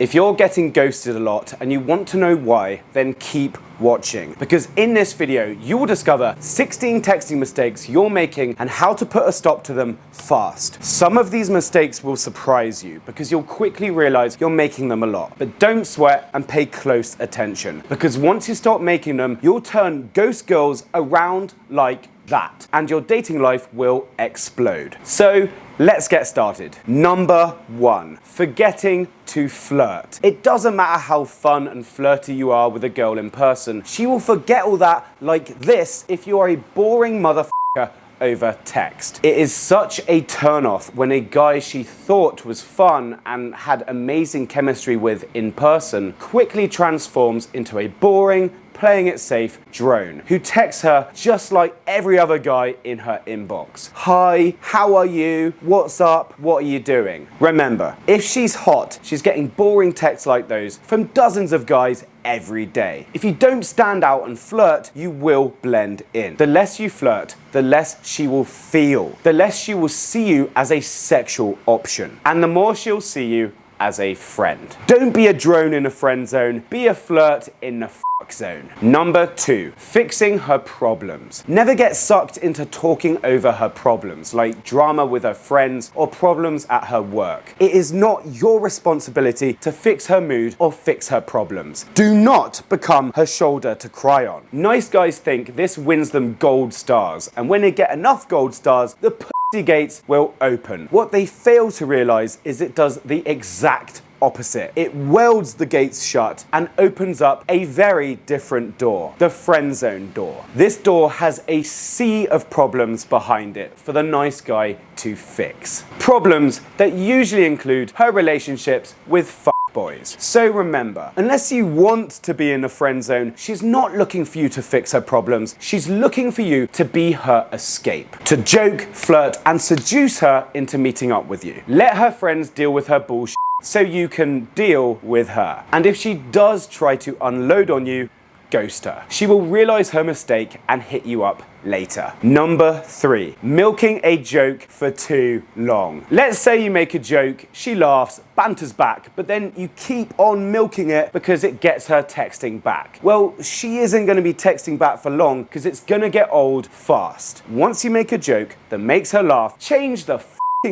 If you're getting ghosted a lot and you want to know why, then keep watching, because in this video you will discover 16 texting mistakes you're making and how to put a stop to them fast. Some of these mistakes will surprise you because you'll quickly realize you're making them a lot, but don't sweat and pay close attention, because once you start making them, you'll turn ghost girls around like that and your dating life will explode. So let's get started. Number 1, forgetting to flirt. It doesn't matter how fun and flirty you are with a girl in person, she will forget all that like this if you are a boring motherfucker over text. It is such a turnoff when a guy she thought was fun and had amazing chemistry with in person quickly transforms into a boring, playing it safe drone who texts her just like every other guy in her inbox. Hi, how are you? What's up? What are you doing? Remember, if she's hot, she's getting boring texts like those from dozens of guys every day. If you don't stand out and flirt, you will blend in. The less you flirt, the less she will feel. The less she will see you as a sexual option. And the more she'll see you as a friend. Don't be a drone in a friend zone, be a flirt in the zone. Number 2, fixing her problems. Never get sucked into talking over her problems, like drama with her friends or problems at her work. It is not your responsibility to fix her mood or fix her problems. Do not become her shoulder to cry on. Nice guys think this wins them gold stars, and when they get enough gold stars, the pussy gates will open. What they fail to realize is it does the exact opposite. It welds the gates shut and opens up a very different door, the friend zone door. This door has a sea of problems behind it for the nice guy to fix. Problems that usually include her relationships with boys. So remember, unless you want to be in the friend zone, she's not looking for you to fix her problems. She's looking for you to be her escape, to joke, flirt, and seduce her into meeting up with you. Let her friends deal with her bullshit so you can deal with her. And if she does try to unload on you, ghost her. She will realize her mistake and hit you up later. Number 3, milking a joke for too long. Let's say you make a joke, she laughs, banters back, but then you keep on milking it because it gets her texting back. Well, she isn't going to be texting back for long because it's going to get old fast. Once you make a joke that makes her laugh, change the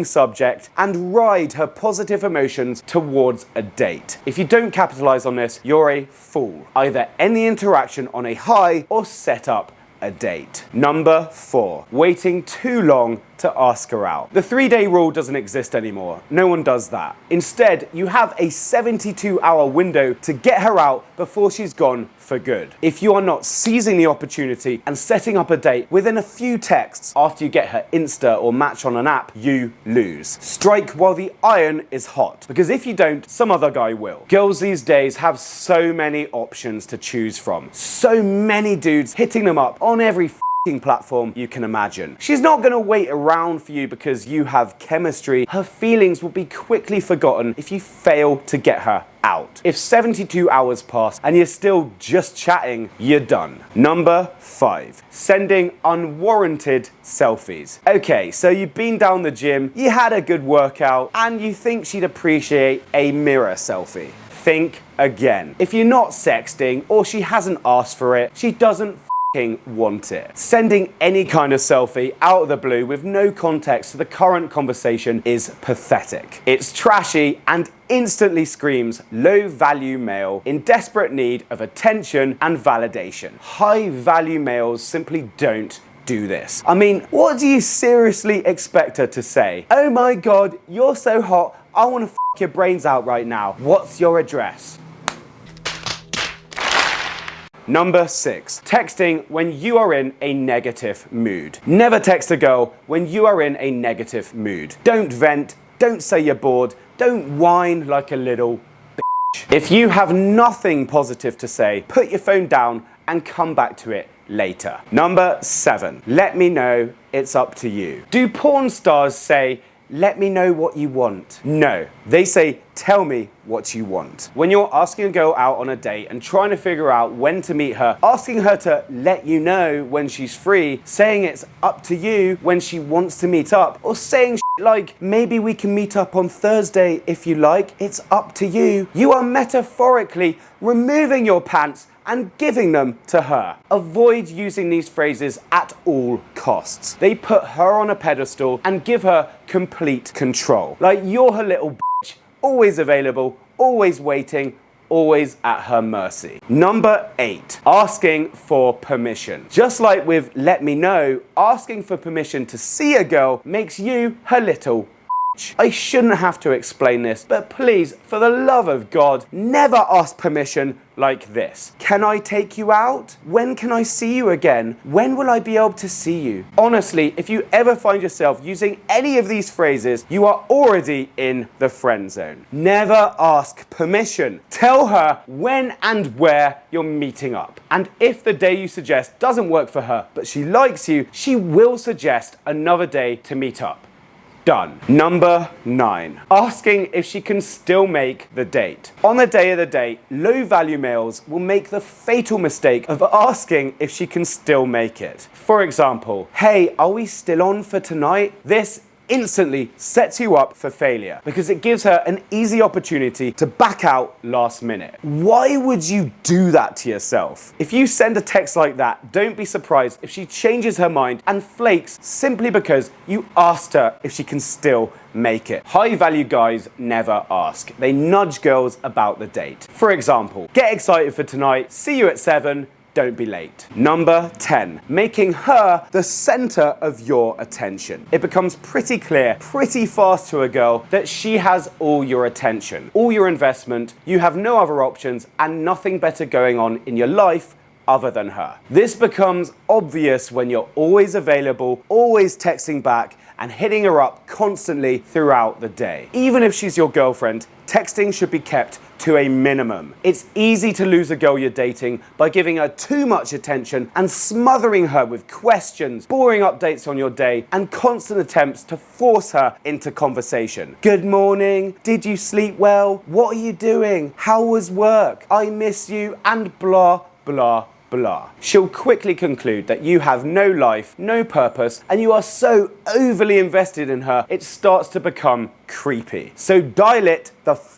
subject and ride her positive emotions towards a date. If you don't capitalize on this, you're a fool. Either end the interaction on a high or set up a date. Number 4, waiting too long to ask her out. The 3-day rule doesn't exist anymore. No one does that. Instead, you have a 72-hour window to get her out before she's gone for good. If you are not seizing the opportunity and setting up a date within a few texts after you get her Insta or match on an app, you lose. Strike while the iron is hot, because if you don't, some other guy will. Girls these days have so many options to choose from. So many dudes hitting them up on every platform you can imagine. She's not going to wait around for you because you have chemistry. Her feelings will be quickly forgotten if you fail to get her out. If 72 hours pass and you're still just chatting, you're done. Number 5, sending unwarranted selfies. Okay, so you've been down the gym, you had a good workout, and you think she'd appreciate a mirror selfie. Think again. If you're not sexting or she hasn't asked for it, she doesn't want it. Sending any kind of selfie out of the blue with no context to the current conversation is pathetic. It's trashy and instantly screams low-value male in desperate need of attention and validation. High-value males simply don't do this. I mean, what do you seriously expect her to say? Oh my god, you're so hot, I want to f*** your brains out right now. What's your address? Number 6, texting when you are in a negative mood. Never text a girl when you are in a negative mood. Don't vent, don't say you're bored, don't whine like a little bitch. If you have nothing positive to say, put your phone down and come back to it later. Number 7, let me know, it's up to you. Do porn stars say, let me know what you want? No, they say, tell me what you want. When you're asking a girl out on a date and trying to figure out when to meet her, asking her to let you know when she's free, saying it's up to you when she wants to meet up, or saying like maybe we can meet up on Thursday if you like, it's up to you. You are metaphorically removing your pants and giving them to her. Avoid using these phrases at all costs. They put her on a pedestal and give her complete control. Like you're her little bitch, always available, always waiting, always at her mercy. Number 8, asking for permission. Just like with let me know, asking for permission to see a girl makes you her little bitch. I shouldn't have to explain this, but please, for the love of God, never ask permission like this. Can I take you out? When can I see you again? When will I be able to see you? Honestly, if you ever find yourself using any of these phrases, you are already in the friend zone. Never ask permission. Tell her when and where you're meeting up. And if the day you suggest doesn't work for her, but she likes you, she will suggest another day to meet up. Done. Number 9, asking if she can still make the date. On the day of the date, low value males will make the fatal mistake of asking if she can still make it. For example, hey, are we still on for tonight? This instantly sets you up for failure because it gives her an easy opportunity to back out last minute. Why would you do that to yourself? If you send a text like that, don't be surprised if she changes her mind and flakes simply because you asked her if she can still make it. High value guys never ask. They nudge girls about the date. For example, get excited for tonight, see you at 7, don't be late. Number 10, making her the center of your attention. It becomes pretty clear, pretty fast to a girl that she has all your attention, all your investment, you have no other options and nothing better going on in your life other than her. This becomes obvious when you're always available, always texting back, and hitting her up constantly throughout the day. Even if she's your girlfriend, texting should be kept to a minimum. It's easy to lose a girl you're dating by giving her too much attention and smothering her with questions, boring updates on your day, and constant attempts to force her into conversation. Good morning, did you sleep well? What are you doing? How was work? I miss you, and blah, blah, blah. She'll quickly conclude that you have no life, no purpose, and you are so overly invested in her, it starts to become creepy. So dial it the f***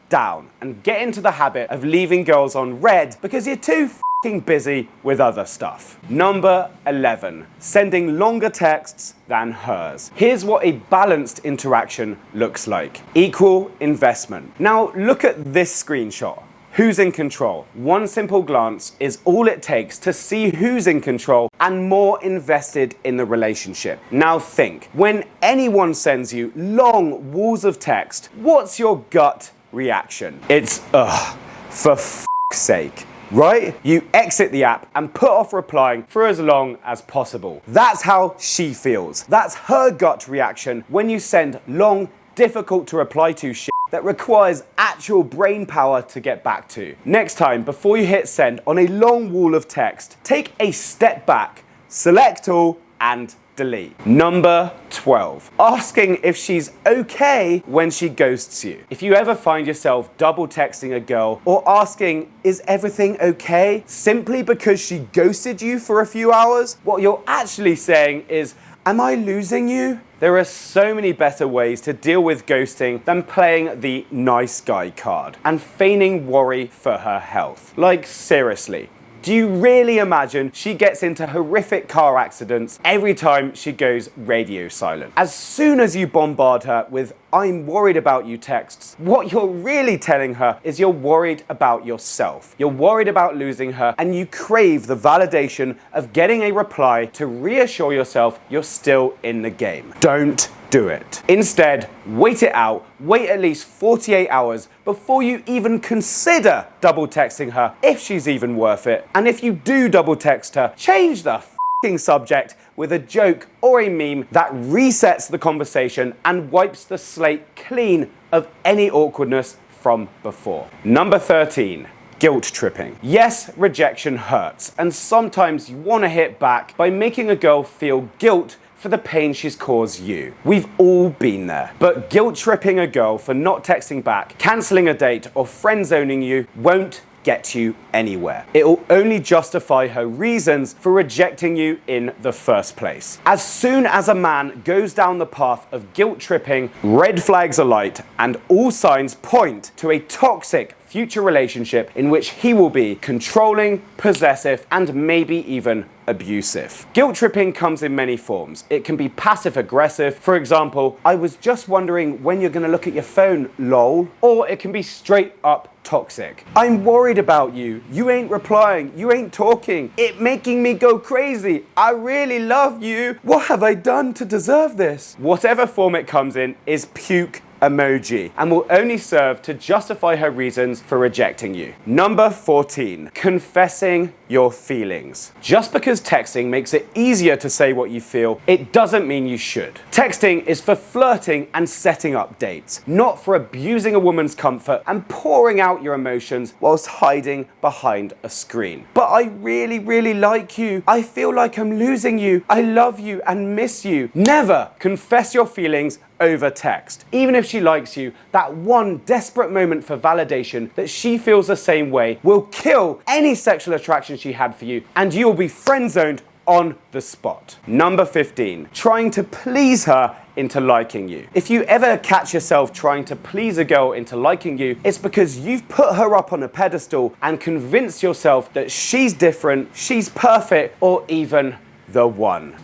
down and get into the habit of leaving girls on red because you're too f***ing busy with other stuff. Number 11, sending longer texts than hers. Here's what a balanced interaction looks like. Equal investment. Now look at this screenshot. Who's in control? One simple glance is all it takes to see who's in control and more invested in the relationship. Now think, when anyone sends you long walls of text, what's your gut reaction? It's, ugh, for f***'s sake. Right? You exit the app and put off replying for as long as possible. That's how she feels. That's her gut reaction when you send long, difficult to reply to shit that requires actual brain power to get back to. Next time, before you hit send on a long wall of text, take a step back, select all, and delete. Number 12, asking if she's okay when she ghosts you. If you ever find yourself double texting a girl or asking, is everything okay, simply because she ghosted you for a few hours, what you're actually saying is, am I losing you? There are so many better ways to deal with ghosting than playing the nice guy card and feigning worry for her health. Like, seriously. Do you really imagine she gets into horrific car accidents every time she goes radio silent? As soon as you bombard her with I'm worried about you texts, what you're really telling her is you're worried about yourself. You're worried about losing her and you crave the validation of getting a reply to reassure yourself you're still in the game. Don't do it. Instead, wait it out, wait at least 48 hours before you even consider double texting her if she's even worth it. And if you do double text her, change the f***ing subject with a joke or a meme that resets the conversation and wipes the slate clean of any awkwardness from before. Number 13. Guilt tripping. Yes, rejection hurts, and sometimes you want to hit back by making a girl feel guilt for the pain she's caused you. We've all been there. But guilt tripping a girl for not texting back, cancelling a date, or friend zoning you won't get you anywhere. It will only justify her reasons for rejecting you in the first place. As soon as a man goes down the path of guilt tripping, red flags alight, and all signs point to a toxic future relationship in which he will be controlling, possessive, and maybe even abusive. Guilt tripping comes in many forms. It can be passive aggressive. For example, I was just wondering when you're gonna look at your phone, lol. Or it can be straight up toxic. I'm worried about you. You ain't replying. You ain't talking. It making me go crazy. I really love you. What have I done to deserve this? Whatever form it comes in is puke emoji and will only serve to justify her reasons for rejecting you. Number 14, confessing your feelings. Just because texting makes it easier to say what you feel, it doesn't mean you should. Texting is for flirting and setting up dates, not for abusing a woman's comfort and pouring out your emotions whilst hiding behind a screen. But I really, really like you. I feel like I'm losing you. I love you and miss you. Never confess your feelings over text. Even if she likes you, that one desperate moment for validation that she feels the same way will kill any sexual attraction she had for you, and you will be friend-zoned on the spot. Number 15, trying to please her into liking you. If you ever catch yourself trying to please a girl into liking you, it's because you've put her up on a pedestal and convinced yourself that she's different, she's perfect, or even the one.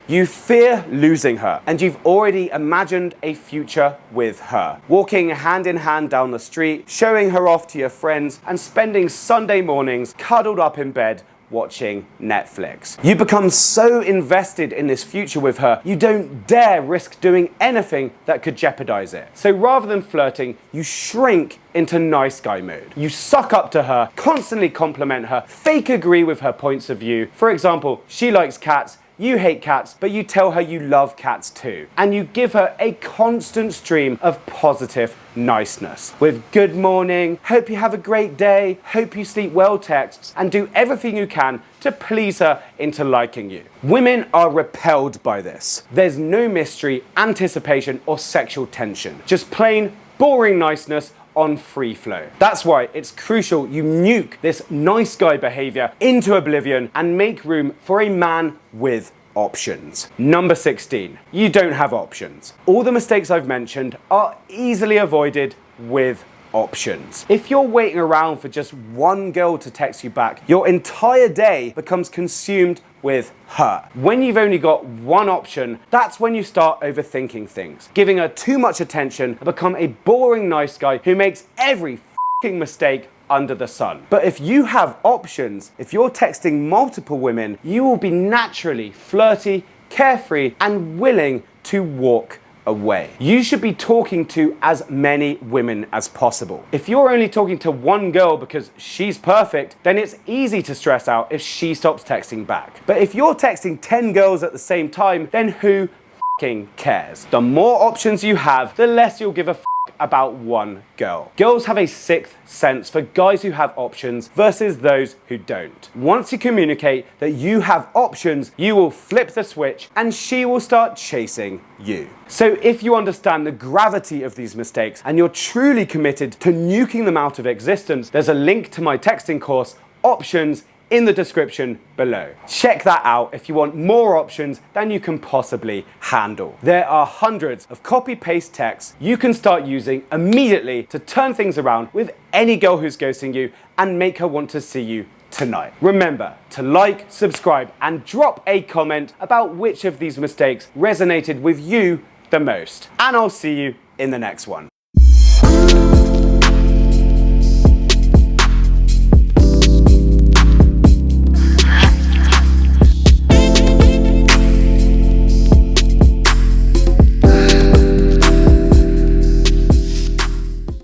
You fear losing her, and you've already imagined a future with her. Walking hand in hand down the street, showing her off to your friends, and spending Sunday mornings cuddled up in bed watching Netflix. You become so invested in this future with her, you don't dare risk doing anything that could jeopardize it. So rather than flirting, you shrink into nice guy mode. You suck up to her, constantly compliment her, fake agree with her points of view. For example, she likes cats, you hate cats, but you tell her you love cats too. And you give her a constant stream of positive niceness with good morning, hope you have a great day, hope you sleep well texts, and do everything you can to please her into liking you. Women are repelled by this. There's no mystery, anticipation, or sexual tension. Just plain, boring niceness on free flow. That's why it's crucial you nuke this nice guy behavior into oblivion and make room for a man with options. Number 16, you don't have options. All the mistakes I've mentioned are easily avoided with options. If you're waiting around for just one girl to text you back, your entire day becomes consumed with her. When you've only got one option, that's when you start overthinking things, giving her too much attention and become a boring nice guy who makes every fucking mistake under the sun. But if you have options, if you're texting multiple women, you will be naturally flirty, carefree, and willing to walk away. You should be talking to as many women as possible. If you're only talking to one girl because she's perfect, then it's easy to stress out if she stops texting back. But if you're texting 10 girls at the same time, then who f***ing cares? The more options you have, the less you'll give a f*** about one girl. Girls have a sixth sense for guys who have options versus those who don't. Once you communicate that you have options, you will flip the switch and she will start chasing you. So if you understand the gravity of these mistakes and you're truly committed to nuking them out of existence, there's a link to my texting course, Options, in the description below. Check that out if you want more options than you can possibly handle. There are hundreds of copy-paste texts you can start using immediately to turn things around with any girl who's ghosting you and make her want to see you tonight. Remember to like, subscribe, and drop a comment about which of these mistakes resonated with you the most. And I'll see you in the next one.